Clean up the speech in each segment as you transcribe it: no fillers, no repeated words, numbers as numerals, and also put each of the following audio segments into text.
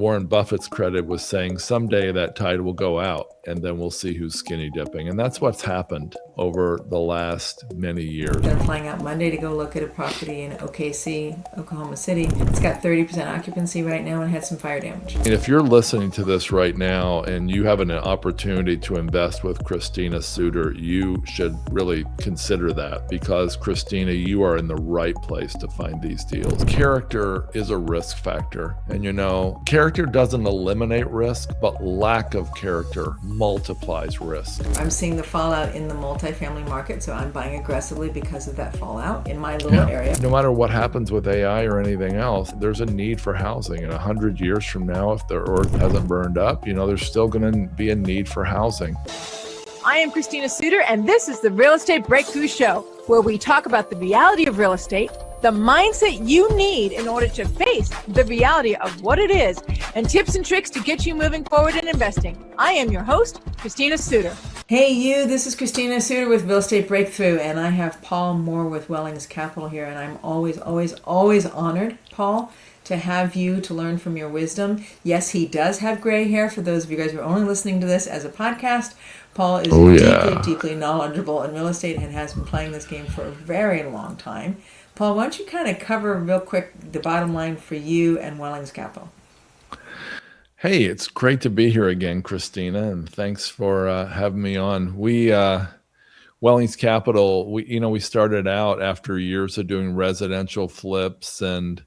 Warren Buffett's credit was saying someday that tide will go out and then we'll see who's skinny dipping. And that's what's happened over the last many years. I'm flying out Monday to go look at a property in OKC, Oklahoma City. It's got 30% occupancy right now and had some fire damage. And if you're listening to this right now and you have an opportunity to invest with Christina Suter, you should really consider that, because Christina, you are in the right place to find these deals. Character is a risk factor. And character doesn't eliminate risk, but lack of character multiplies risk. I'm seeing the fallout in the multifamily market, so I'm buying aggressively because of that fallout in my little area. No matter what happens with AI or anything else, there's a need for housing. And 100 years from now, if the earth hasn't burned up, there's still going to be a need for housing. I am Christina Suter, and this is the Real Estate Breakthrough Show, where we talk about the reality of real estate, the mindset you need in order to face the reality of what it is, and tips and tricks to get you moving forward in investing. I am your host, Christina Suter. Hey you, this is Christina Suter with Real Estate Breakthrough, and I have Paul Moore with Wellings Capital here, and I'm always honored, Paul, to have you to learn from your wisdom. Yes, he does have gray hair. For those of you guys who are only listening to this as a podcast, Paul is deeply knowledgeable in real estate and has been playing this game for a very long time. Paul, why don't you kind of cover real quick the bottom line for you and Wellings Capital? Hey, it's great to be here again, Christina, and thanks for having me on. Wellings Capital, we started out after years of doing residential flips and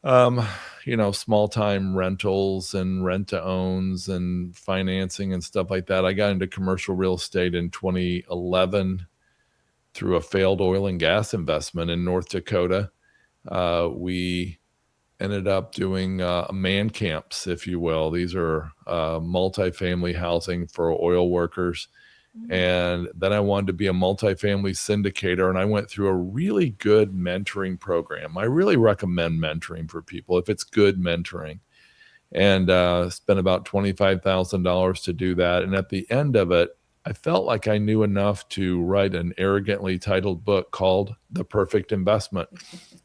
small time rentals and rent to owns and financing and stuff like that. I got into commercial real estate in 2011 through a failed oil and gas investment in North Dakota. We ended up doing man camps, if you will. These are multifamily housing for oil workers. And then I wanted to be a multifamily syndicator, and I went through a really good mentoring program. I really recommend mentoring for people if it's good mentoring. And spent about $25,000 to do that. And at the end of it, I felt like I knew enough to write an arrogantly titled book called The Perfect Investment.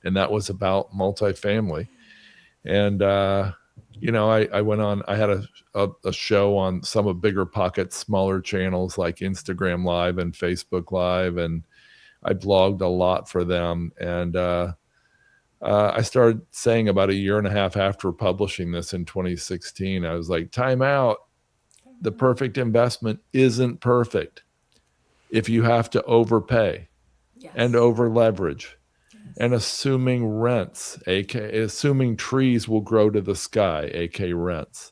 And that was about multifamily. And, I went on, I had a show on some of Bigger Pockets, smaller channels like Instagram Live and Facebook Live. And I blogged a lot for them. And I started saying about a year and a half after publishing this in 2016, I was like, time out. The perfect investment isn't perfect if you have to overpay and over leverage and assuming rents, aka assuming trees will grow to the sky, aka rents,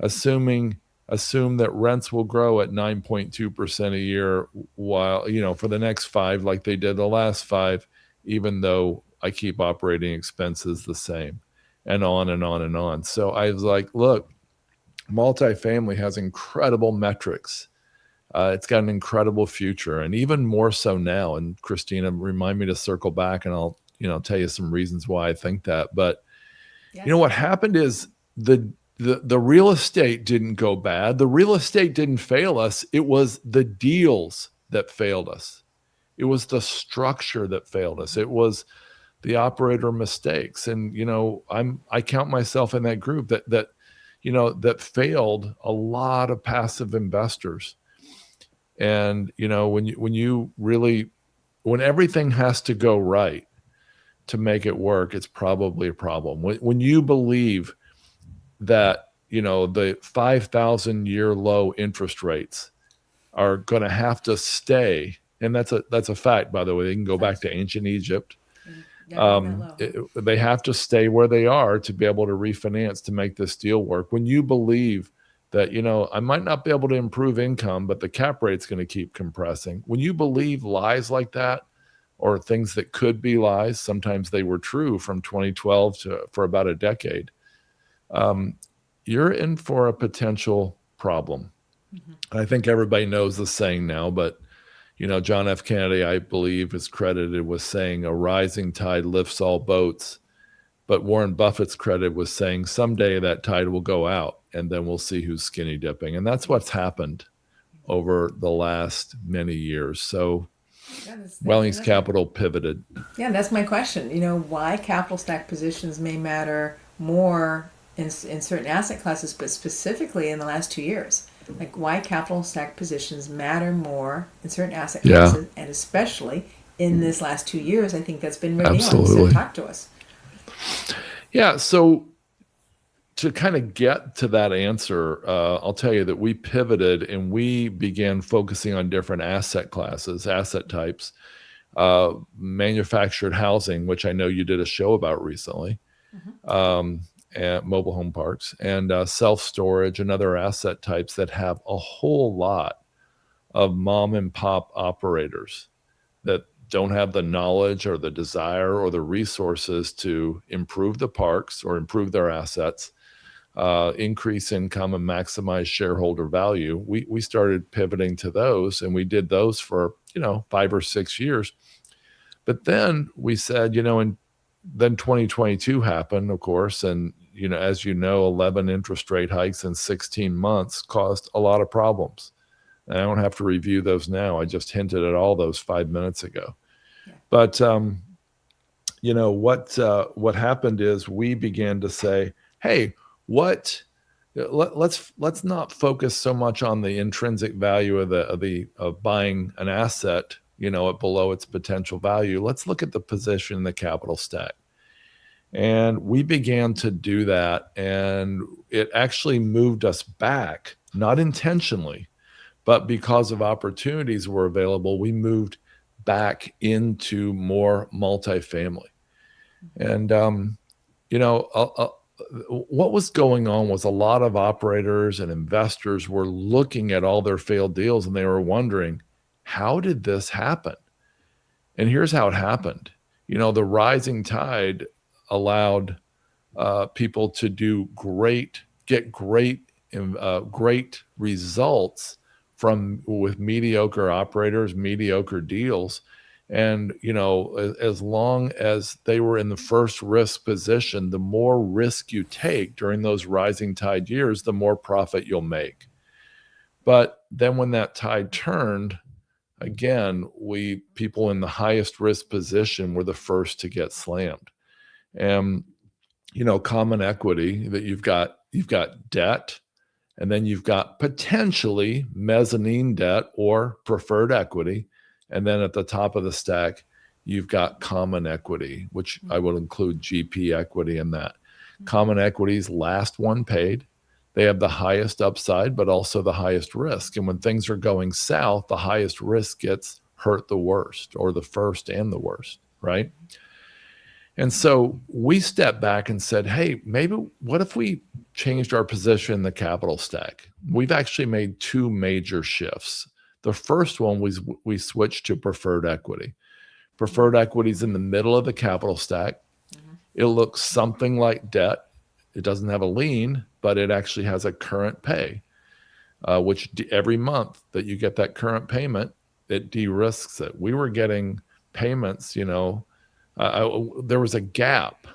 assume that rents will grow at 9.2% a year while, for the next 5, like they did the last 5, even though I keep operating expenses the same, and on and on and on. So I was like, look, multifamily has incredible metrics. It's got an incredible future, and even more so now. And Christina, remind me to circle back, and I'll tell you some reasons why I think that. But what happened is the real estate didn't go bad. The real estate didn't fail us. It was the deals that failed us. It was the structure that failed us. It was the operator mistakes. And I count myself in that group that failed a lot of passive investors. And, when everything has to go right to make it work, it's probably a problem. When you believe that, the 5,000 year low interest rates are going to have to stay, and that's a fact, by the way. They can go back to ancient Egypt. They have to stay where they are to be able to refinance to make this deal work. When you believe that, I might not be able to improve income, but the cap rate's going to keep compressing. When you believe lies like that, or things that could be lies, sometimes they were true from 2012 for about a decade, you're in for a potential problem. And I think everybody knows the saying now, but John F. Kennedy, I believe, is credited with saying a rising tide lifts all boats. But Warren Buffett's credit was saying someday that tide will go out and then we'll see who's skinny dipping. And that's what's happened over the last many years. So Wellings Capital pivoted. Yeah, that's my question. Why capital stack positions may matter more in certain asset classes, but specifically in the last 2 years. Like why capital stack positions matter more in certain asset Yeah, classes, and especially in this last 2 years, I think that's been revealing. So absolutely. talk to us. Yeah. So to kind of get to that answer, I'll tell you that we pivoted and we began focusing on different asset classes, asset types, manufactured housing, which I know you did a show about recently, and mobile home parks, and self-storage and other asset types that have a whole lot of mom and pop operators that don't have the knowledge or the desire or the resources to improve the parks or improve their assets, increase income and maximize shareholder value. We started pivoting to those, and we did those for 5 or 6 years. But then we said, and then 2022 happened, of course, and as 11 interest rate hikes in 16 months caused a lot of problems. And I don't have to review those now. I just hinted at all those 5 minutes ago. Yeah. But what happened is we began to say, hey, let's not focus so much on the intrinsic value of buying an asset, at below its potential value. Let's look at the position in the capital stack. And we began to do that, and it actually moved us back, not intentionally, but because of opportunities were available, we moved back into more multifamily. And what was going on was a lot of operators and investors were looking at all their failed deals, and they were wondering, how did this happen? And here's how it happened. The rising tide allowed people to get great results with mediocre operators, mediocre deals. And, as long as they were in the first risk position, the more risk you take during those rising tide years, the more profit you'll make. But then when that tide turned, again, people in the highest risk position were the first to get slammed. And, common equity, that you've got debt, and then you've got potentially mezzanine debt or preferred equity. And then at the top of the stack, you've got common equity, which I would include GP equity in that. Common equities last one paid. They have the highest upside, but also the highest risk. And when things are going south, the highest risk gets hurt the worst, or the first and the worst, right? And so we stepped back and said, hey, what if we changed our position in the capital stack? We've actually made two major shifts. The first one was we switched to preferred equity. Preferred equity is in the middle of the capital stack. It looks something like debt. It doesn't have a lien, but it actually has a current pay, which every month that you get that current payment, it de-risks it. We were getting payments, there was a gap.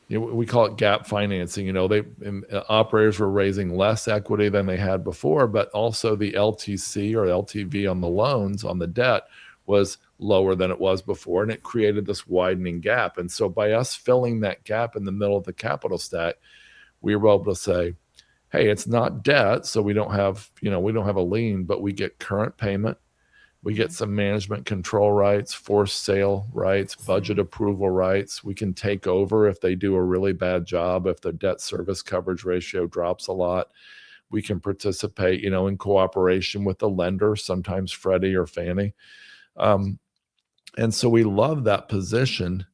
We call it gap financing. Operators were raising less equity than they had before, but also the LTC or LTV on the loans, on the debt, was lower than it was before, and it created this widening gap. And so by us filling that gap in the middle of the capital stack, we were able to say, hey, it's not debt, so we don't have a lien, but we get current payment. We get some management control rights, forced sale rights, budget approval rights. We can take over if they do a really bad job. If the debt service coverage ratio drops a lot, we can participate, in cooperation with the lender, sometimes Freddie or Fannie. And so we love that position,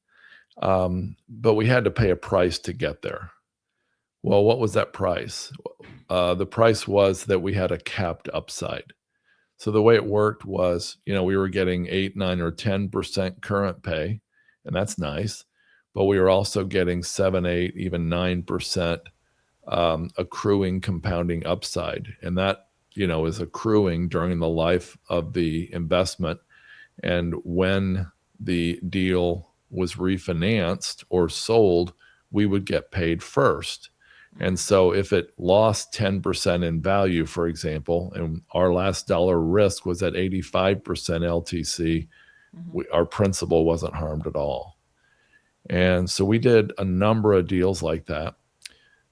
but we had to pay a price to get there. Well, what was that price? The price was that we had a capped upside. So the way it worked was, we were getting 8, 9, or 10% current pay, and that's nice. But we were also getting 7, 8, even 9% accruing compounding upside. And that, is accruing during the life of the investment. And when the deal was refinanced or sold, we would get paid first. And so if it lost 10% in value, for example, and our last dollar risk was at 85% LTC, our principal wasn't harmed at all. And so we did a number of deals like that.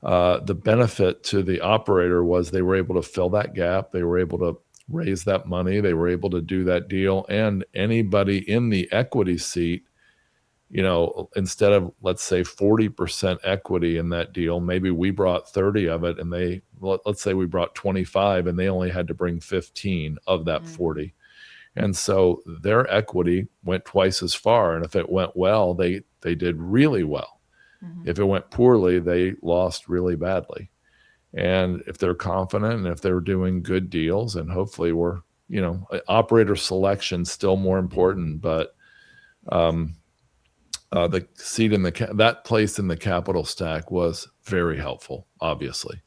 The benefit to the operator was they were able to fill that gap. They were able to raise that money. They were able to do that deal. And anybody in the equity seat, instead of, let's say, 40% equity in that deal, maybe we brought 30 of it, and let's say we brought 25, and they only had to bring 15 of that 40. And so their equity went twice as far. And if it went well, they did really well. If it went poorly, they lost really badly. And if they're confident and if they're doing good deals, and hopefully operator selection still more important, but the seat in that place in the capital stack was very helpful, obviously.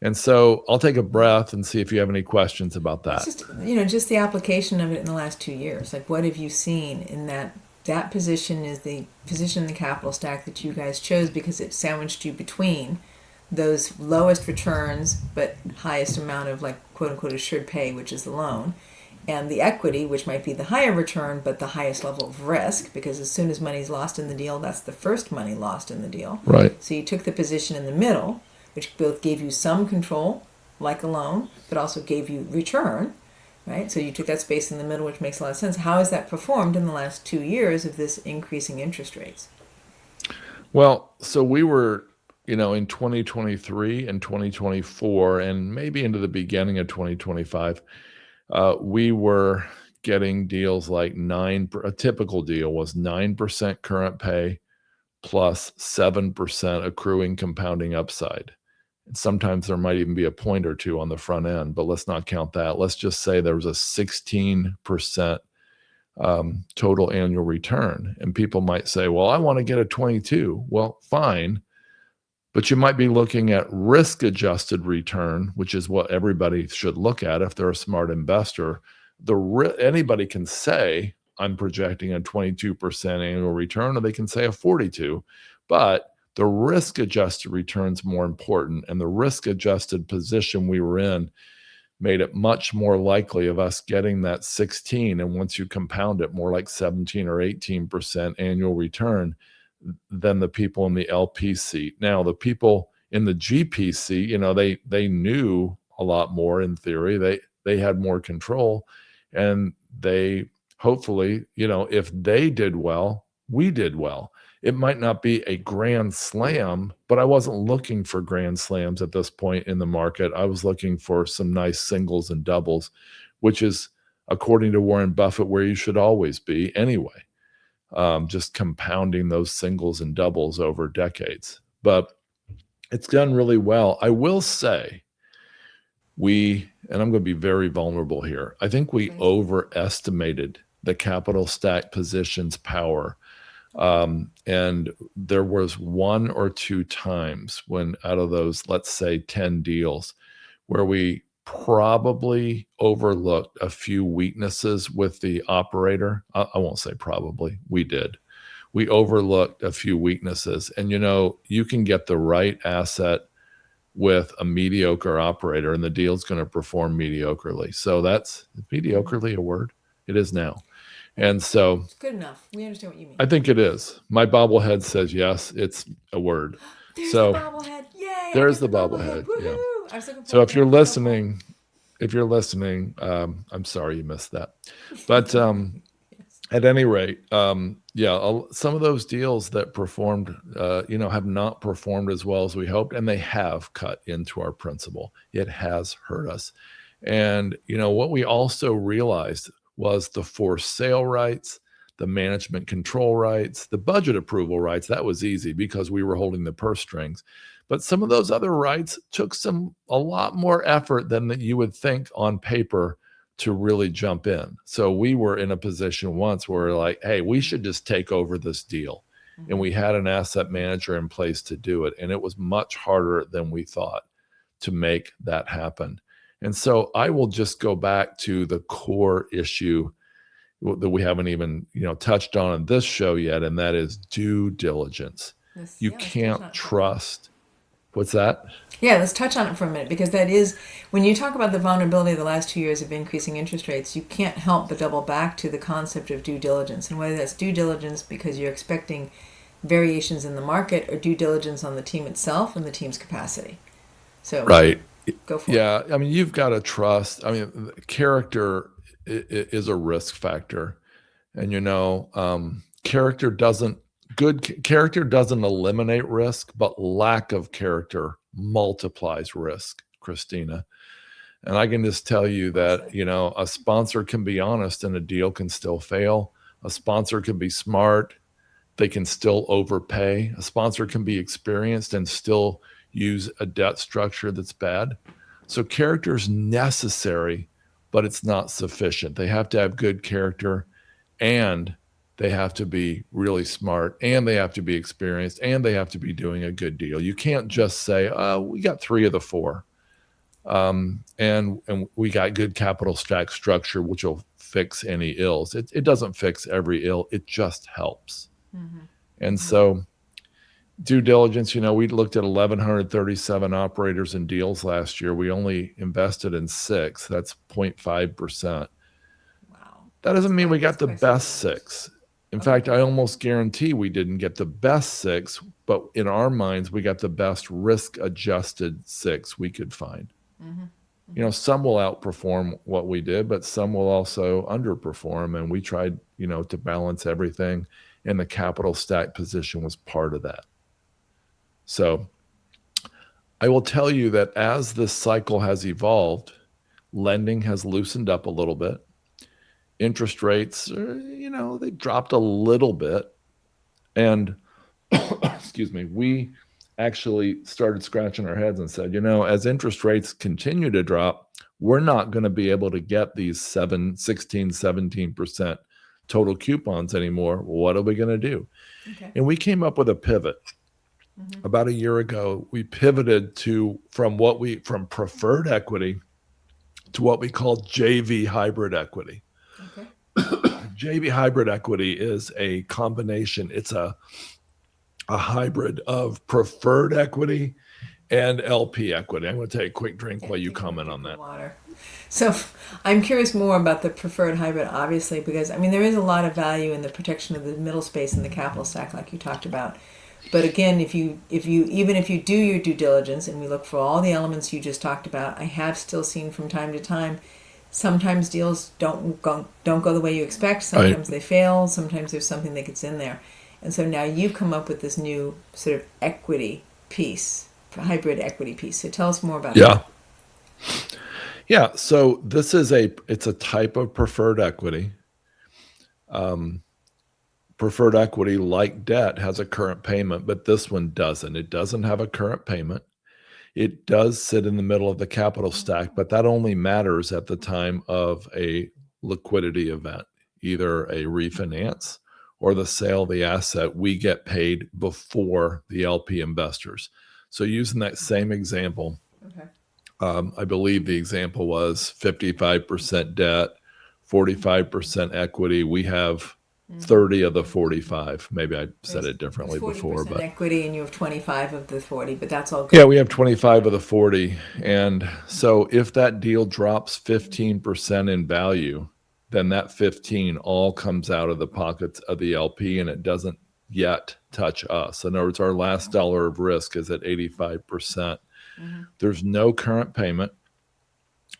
And so I'll take a breath and see if you have any questions about that. Just the application of it in the last 2 years. Like, what have you seen in that position is the position in the capital stack that you guys chose because it sandwiched you between those lowest returns but highest amount of, like, quote unquote assured pay, which is the loan, and the equity, which might be the higher return but the highest level of risk, because as soon as money's lost in the deal, that's the first money lost in the deal. Right. So you took the position in the middle, which both gave you some control, like a loan, but also gave you return, right? So you took that space in the middle, which makes a lot of sense. How has that performed in the last 2 years of this increasing interest rates? Well, so we were, in 2023 and 2024, and maybe into the beginning of 2025, we were getting deals like a typical deal was 9% current pay plus 7% accruing compounding upside. And sometimes there might even be a point or two on the front end, but let's not count that. Let's just say there was a 16% total annual return. And people might say, well, I want to get a 22. Well, fine. But you might be looking at risk-adjusted return, which is what everybody should look at if they're a smart investor. Anybody can say, I'm projecting a 22% annual return, or they can say a 42. But the risk-adjusted return is more important, and the risk-adjusted position we were in made it much more likely of us getting that 16, and once you compound it, more like 17 or 18% annual return than the people in the LP seat. Now, the people in the GP seat, they knew a lot more in theory. They had more control, and they hopefully, if they did well, we did well. It might not be a grand slam, but I wasn't looking for grand slams at this point in the market. I was looking for some nice singles and doubles, which is, according to Warren Buffett, where you should always be anyway. Just compounding those singles and doubles over decades. But it's done really well. I will say and I'm going to be very vulnerable here, I think we overestimated the capital stack position's power. And there was 1 or 2 times when out of those, let's say 10 deals, where we probably overlooked a few weaknesses with the operator. I won't say probably, we did. We overlooked a few weaknesses. And you can get the right asset with a mediocre operator, and the deal's going to perform mediocrely. So that's mediocrely a word? It is now. And so it's good enough. We understand what you mean. I think it is. My bobblehead says yes, it's a word. There's the bobblehead. Yay! There's the bobblehead. Yeah. So if you're listening, I'm sorry you missed that. But at any rate, some of those deals that performed, have not performed as well as we hoped, and they have cut into our principal. It has hurt us. And, what we also realized was the forced sale rights, the management control rights, the budget approval rights. That was easy because we were holding the purse strings. But some of those other rights took a lot more effort than that you would think on paper to really jump in. So we were in a position once where we're like, hey, we should just take over this deal. Mm-hmm. And we had an asset manager in place to do it. And it was much harder than we thought to make that happen. And so I will just go back to the core issue that we haven't even, touched on in this show yet, and that is due diligence. You can't trust. What's that? Yeah, let's touch on it for a minute, because that is, when you talk about the vulnerability of the last 2 years of increasing interest rates, you can't help but double back to the concept of due diligence. And whether that's due diligence because you're expecting variations in the market or due diligence on the team itself and the team's capacity. So Right. go for it. Yeah. I mean, you've got to trust. I mean, character is a risk factor. And, good character doesn't eliminate risk, but lack of character multiplies risk, Christina. And I can just tell you that, a sponsor can be honest and a deal can still fail. A sponsor can be smart. They can still overpay. A sponsor can be experienced and still use a debt structure that's bad. So character is necessary, but it's not sufficient. They have to have good character, and they have to be really smart, and they have to be experienced, and they have to be doing a good deal. You can't just say, we got 3 of the 4. And we got good capital stack structure, which will fix any ills. It doesn't fix every ill. It just helps. Mm-hmm. And so due diligence, we looked at 1,137 operators and deals last year. We only invested in 6. That's 0.5%. Wow. That doesn't mean we got the best 6. In fact, I almost guarantee we didn't get the best 6, but in our minds, we got the best risk-adjusted 6 we could find. Mm-hmm. Some will outperform what we did, but some will also underperform. And we tried, to balance everything. And the capital stack position was part of that. So I will tell you that as this cycle has evolved, lending has loosened up a little bit. Interest rates, they dropped a little bit. And excuse me, we actually started scratching our heads and said, as interest rates continue to drop, we're not going to be able to get these 16, 17% total coupons anymore. What are we going to do? Okay. And we came up with a pivot. Mm-hmm. About a year ago, we pivoted from preferred equity to what we call JV hybrid equity. Okay. JV hybrid equity is a combination. It's a hybrid of preferred equity and LP equity. I'm going to take a quick drink while you comment on that. Water. So I'm curious more about the preferred hybrid, obviously, because there is a lot of value in the protection of the middle space in the capital stack, like you talked about. But again, if you do your due diligence and we look for all the elements you just talked about, I have still seen from time to time, sometimes deals don't go the way you expect. Sometimes they fail. Sometimes there's something that gets in there. And so now you've come up with this new sort of equity piece, hybrid equity piece. So tell us more about that. Yeah. So this is it's a type of preferred equity. Preferred equity, like debt, has a current payment, but this one doesn't. It doesn't have a current payment. It does sit in the middle of the capital stack, but that only matters at the time of a liquidity event, either a refinance or the sale of the asset. We get paid before the LP investors. So using that same example, I believe the example was 55% debt, 45% equity. We have 30 of the 45. Maybe I said it differently before, but equity, and you have 25 of the 40, but that's all good. Yeah, we have 25 of the 40. And so if that deal drops 15% in value, then that 15 all comes out of the pockets of the LP, and it doesn't yet touch us. In other words, our last dollar of risk is at 85%. Mm-hmm. There's no current payment.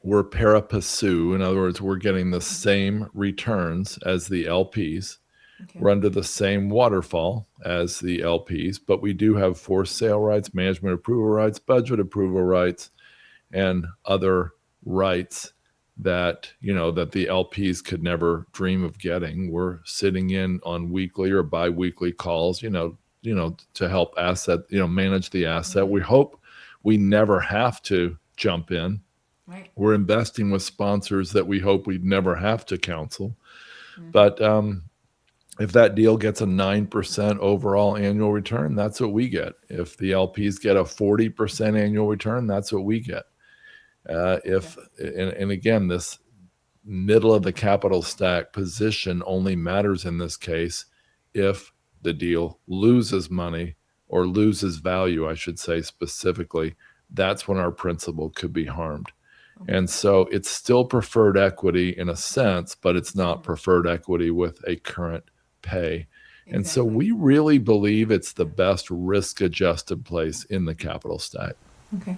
We're pari passu. In other words, we're getting the same returns as the LPs. Okay. We're under the same waterfall as the LPs, but we do have forced sale rights, management approval rights, budget approval rights, and other rights that the LPs could never dream of getting. We're sitting in on weekly or bi-weekly calls, to help manage the asset. Mm-hmm. We hope we never have to jump in. Right. We're investing with sponsors that we hope we'd never have to counsel. Mm-hmm. But if that deal gets a 9% overall annual return, that's what we get. If the LPs get a 40% annual return, that's what we get. And again, this middle of the capital stack position only matters in this case if the deal loses money or loses value, I should say specifically. That's when our principal could be harmed. And so it's still preferred equity in a sense, but it's not preferred equity with a current pay. And so Exactly. we really believe it's the best risk adjusted place in the capital stack. Okay.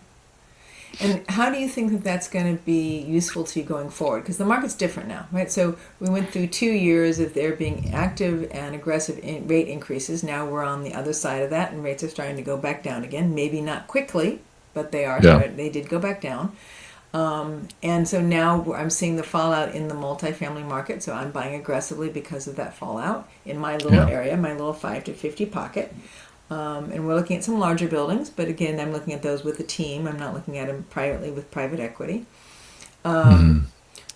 And how do you think that that's going to be useful to you going forward? Because the market's different now, right? So we went through 2 years of there being active and aggressive rate increases. Now we're on the other side of that, and rates are starting to go back down again. Maybe not quickly, but they are. Yeah. They did go back down. And so now I'm seeing the fallout in the multifamily market. So I'm buying aggressively because of that fallout in my little Yeah. area, my little 5 to 50 pocket. And we're looking at some larger buildings, but again, I'm looking at those with a team. I'm not looking at them privately with private equity.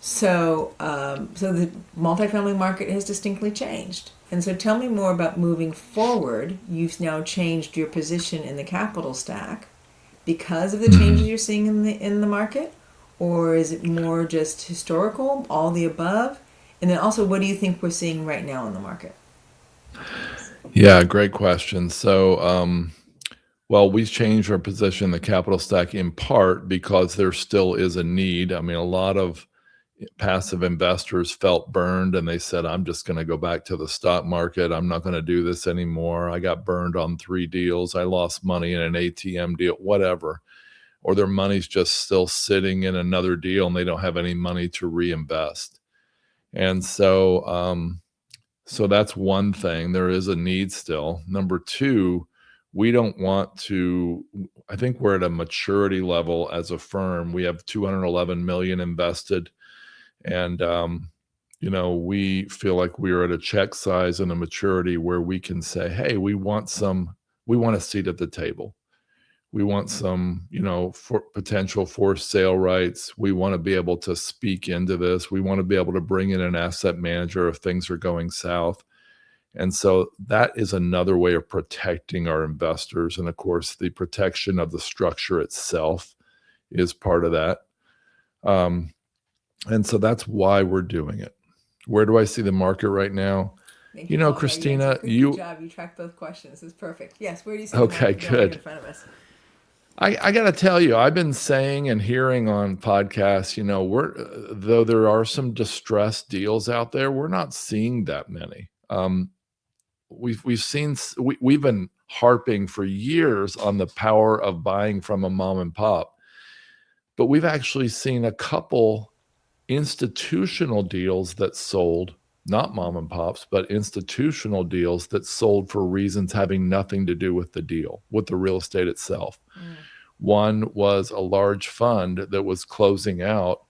So the multifamily market has distinctly changed. And so tell me more about moving forward. You've now changed your position in the capital stack because of the changes you're seeing in the market, or is it more just historical, all the above? And then also, what do you think we're seeing right now in the market? Yeah, great question. So, well, we changed our position in the capital stack in part because there still is a need. I mean, a lot of passive investors felt burned and they said, I'm just going to go back to the stock market. I'm not going to do this anymore. I got burned on 3 deals. I lost money in an ATM deal, whatever. Or their money's just still sitting in another deal and they don't have any money to reinvest. And so that's one thing. There is a need still. Number 2, we don't want to, I think we're at a maturity level as a firm. We have 211 million invested. And, we feel like we're at a check size and a maturity where we can say, hey, we want a seat at the table. We want some, for potential forced sale rights. We want to be able to speak into this. We want to be able to bring in an asset manager if things are going south. And so that is another way of protecting our investors. And of course, the protection of the structure itself is part of that. And so that's why we're doing it. Where do I see the market right now? Thank you, Paul. Christina, good job. You tracked both questions. It's perfect. Yes, where do you see the Okay, market going good. in front of us? I got to tell you, I've been saying and hearing on podcasts, though there are some distressed deals out there, we're not seeing that many. We've been harping for years on the power of buying from a mom and pop, but we've actually seen a couple institutional deals that sold, not mom and pops, but institutional deals that sold for reasons having nothing to do with the deal, with the real estate itself. One was a large fund that was closing out,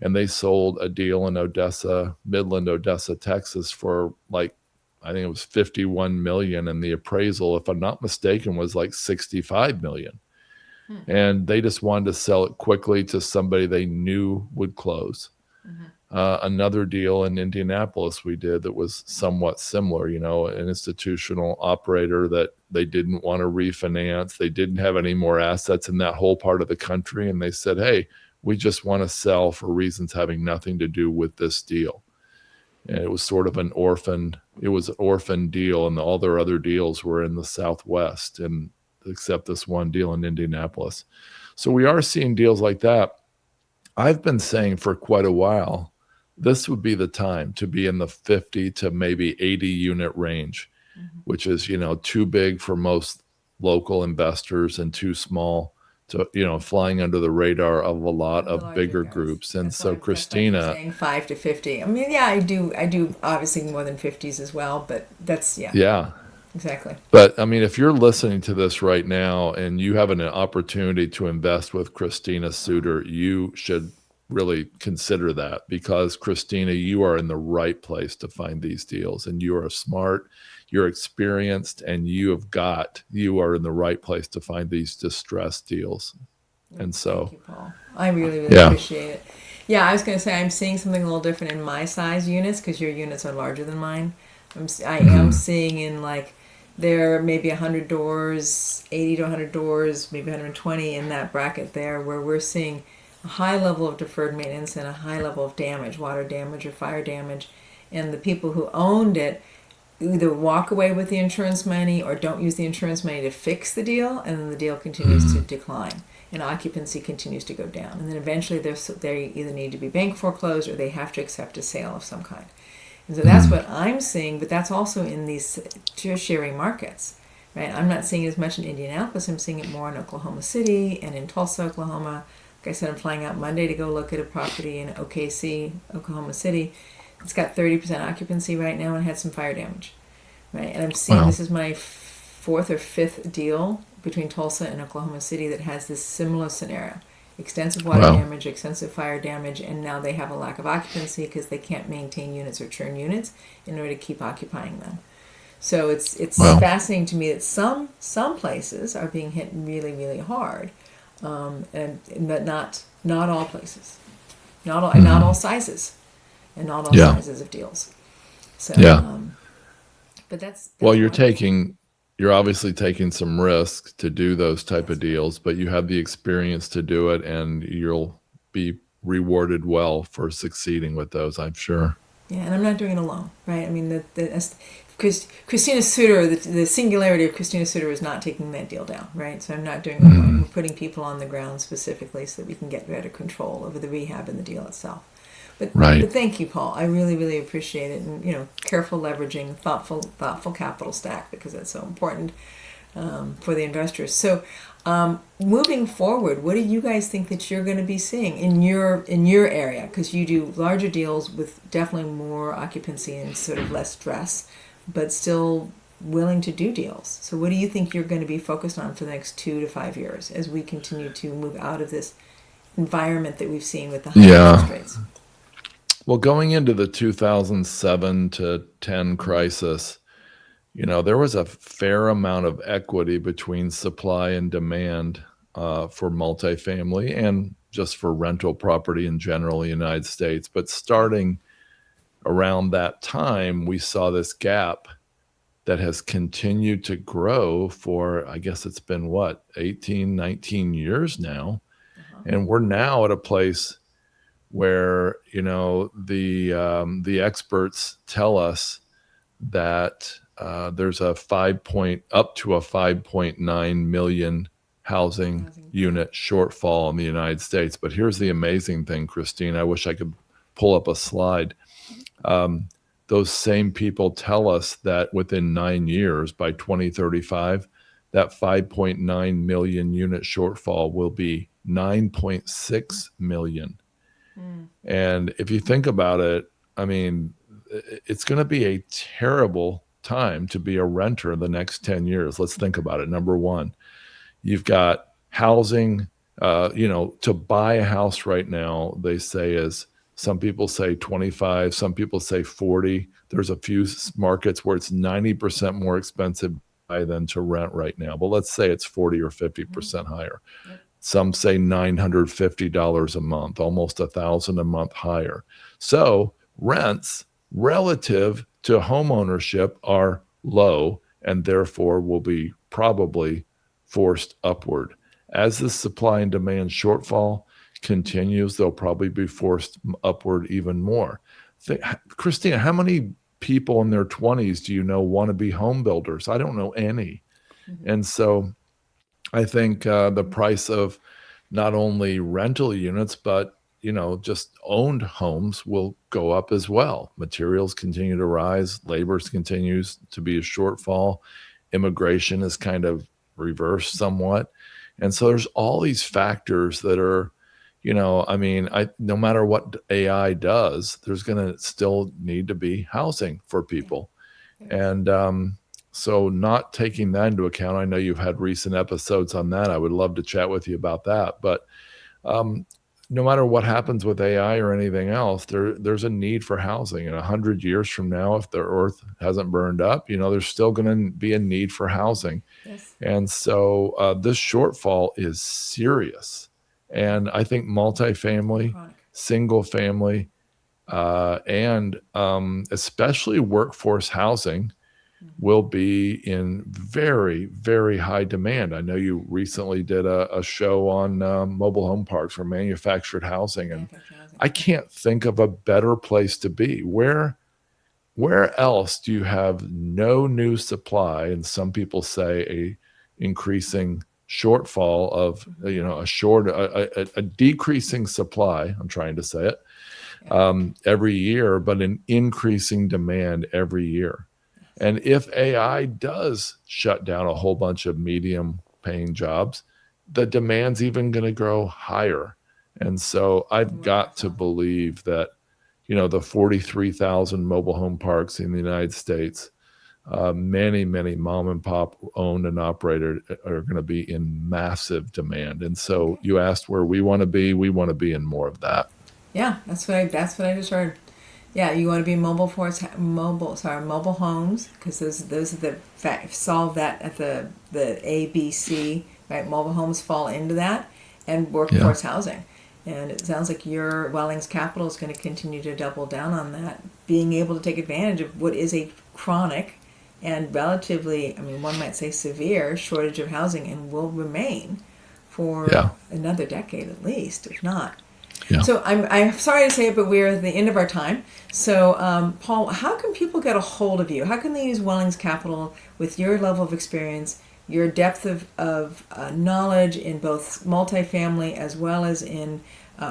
and they sold a deal in Midland, Odessa, Texas for I think it was 51 million, and the appraisal, if I'm not mistaken, was like 65 million. And they just wanted to sell it quickly to somebody they knew would close. Another deal in Indianapolis we did that was somewhat similar, an institutional operator that they didn't want to refinance. They didn't have any more assets in that whole part of the country. And they said, hey, we just want to sell for reasons having nothing to do with this deal. And it was sort of an orphan deal, and all their other deals were in the Southwest, and except this one deal in Indianapolis. So we are seeing deals like that. I've been saying for quite a while, this would be the time to be in the 50 to maybe 80 unit range, which is, too big for most local investors and too small to, flying under the radar of a lot of bigger groups. And so Christina, saying 5 to 50. I mean, yeah, I do obviously more than 50s as well, but that's, yeah. Exactly. But I mean, if you're listening to this right now and you have an opportunity to invest with Christina Suter, you should really consider that, because Christina, you are in the right place to find these deals, and you are smart, you're experienced, and you are in the right place to find these distressed deals. And so, thank you, Paul. I really appreciate it. Yeah, I was going to say I'm seeing something a little different in my size units, because your units are larger than mine. I am seeing in there may be 100 doors, 80 to 100 doors, maybe 120 in that bracket there, where we're seeing a high level of deferred maintenance and a high level of damage, water damage or fire damage. And the people who owned it either walk away with the insurance money or don't use the insurance money to fix the deal, and then the deal continues to decline and occupancy continues to go down. And then eventually they either need to be bank foreclosed or they have to accept a sale of some kind. And so that's what I'm seeing, but that's also in these tertiary markets, right? I'm not seeing it as much in Indianapolis. I'm seeing it more in Oklahoma City and in Tulsa, Oklahoma. Like I said, I'm flying out Monday to go look at a property in OKC, Oklahoma City. It's got 30% occupancy right now and had some fire damage, right? And I'm seeing this is my fourth or fifth deal between Tulsa and Oklahoma City that has this similar scenario. Extensive water damage, extensive fire damage, and now they have a lack of occupancy because they can't maintain units or churn units in order to keep occupying them. So it's fascinating to me that some places are being hit really, really hard, but not all places, not all sizes, and not all sizes of deals. So but that's well, you're obviously taking some risk to do those type of deals, but you have the experience to do it, and you'll be rewarded well for succeeding with those, I'm sure. Yeah, and I'm not doing it alone, right? I mean, because Christina Suter, the singularity of Christina Suter is not taking that deal down, right? So I'm not doing it alone. We're putting people on the ground specifically so that we can get better control over the rehab and the deal itself. But thank you, Paul. I really, really appreciate it. And, careful leveraging, thoughtful capital stack, because that's so important for the investors. So moving forward, what do you guys think that you're going to be seeing in your area? Because you do larger deals with definitely more occupancy and sort of less stress, but still willing to do deals. So what do you think you're going to be focused on for the next 2 to 5 years as we continue to move out of this environment that we've seen with the high interest rates? Well, going into the 2007 to 10 crisis, there was a fair amount of equity between supply and demand for multifamily and just for rental property in general in the United States. But starting around that time, we saw this gap that has continued to grow for, I guess it's been 18, 19 years now. And we're now at a place where the experts tell us that there's up to a 5.9 million housing unit shortfall in the United States. But here's the amazing thing, Christine. I wish I could pull up a slide. Those same people tell us that within 9 years, by 2035, that 5.9 million unit shortfall will be 9.6 million. And if you think about it, I mean, it's going to be a terrible time to be a renter in the next 10 years. Let's think about it. Number one, you've got housing, to buy a house right now, they say some people say 25, some people say 40. There's a few markets where it's 90% more expensive to buy than to rent right now. But let's say it's 40 or 50% higher. Some say $950 a month, almost $1,000 a month higher. So rents relative to home ownership are low and therefore will be probably forced upward. As the supply and demand shortfall continues, they'll probably be forced upward even more. Christina, how many people in their 20s do you know want to be home builders? I don't know any. And so I think the price of not only rental units, but just owned homes will go up as well. Materials continue to rise. Labor continues to be a shortfall. Immigration is kind of reversed somewhat. And so there's all these factors that are, no matter what AI does, there's going to still need to be housing for people. And so not taking that into account, I know you've had recent episodes on that. I would love to chat with you about that. But no matter what happens with AI or anything else, there's a need for housing. And 100 years from now, if the earth hasn't burned up, there's still going to be a need for housing. Yes. And so this shortfall is serious. And I think multifamily, single family, and especially workforce housing will be in very, very high demand. I know you recently did a show on mobile home parks or manufactured housing, and I can't think of a better place to be. Where else do you have no new supply, and some people say a increasing shortfall of a decreasing supply, I'm trying to say it, every year, but an increasing demand every year. And if AI does shut down a whole bunch of medium paying jobs, the demand's even going to grow higher. And so I've got to believe that, the 43,000 mobile home parks in the United States, many, many mom and pop owned and operated are going to be in massive demand. And so you asked where we want to be. We want to be in more of that. Yeah, that's what I just heard. Yeah, you want to be mobile homes, because those are solve that at the ABC, right? Mobile homes fall into that, and workforce housing. And it sounds like your Wellings Capital is going to continue to double down on that, being able to take advantage of what is a chronic and relatively, one might say severe shortage of housing, and will remain for another decade at least, if not. Yeah. So I'm sorry to say it, but we're at the end of our time. So Paul, how can people get a hold of you? How can they use Wellings Capital with your level of experience, your depth of knowledge in both multifamily as well as in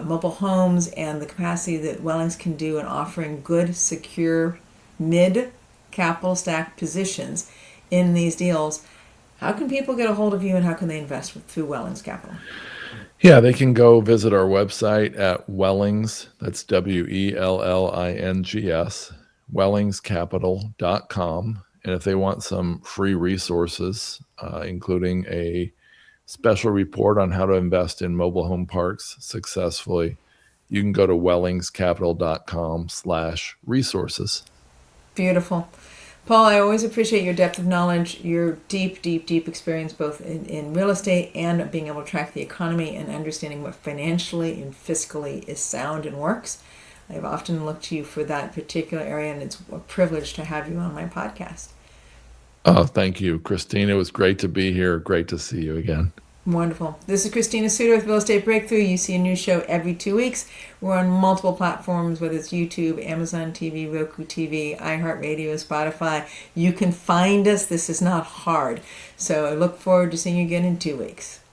mobile homes, and the capacity that Wellings can do in offering good, secure, mid-capital stack positions in these deals? How can people get a hold of you, and how can they invest through Wellings Capital? Yeah, they can go visit our website at Wellings, that's WELLINGS, wellingscapital.com. And if they want some free resources, including a special report on how to invest in mobile home parks successfully, you can go to wellingscapital.com/resources. Beautiful. Paul, I always appreciate your depth of knowledge, your deep, deep, deep experience both in real estate and being able to track the economy and understanding what financially and fiscally is sound and works. I've often looked to you for that particular area, and it's a privilege to have you on my podcast. Oh, thank you, Christine. It was great to be here. Great to see you again. Wonderful. This is Christina Suter with Real Estate Breakthrough. You see a new show every 2 weeks. We're on multiple platforms, whether it's YouTube, Amazon TV, Roku TV, iHeartRadio, Spotify. You can find us. This is not hard. So I look forward to seeing you again in 2 weeks.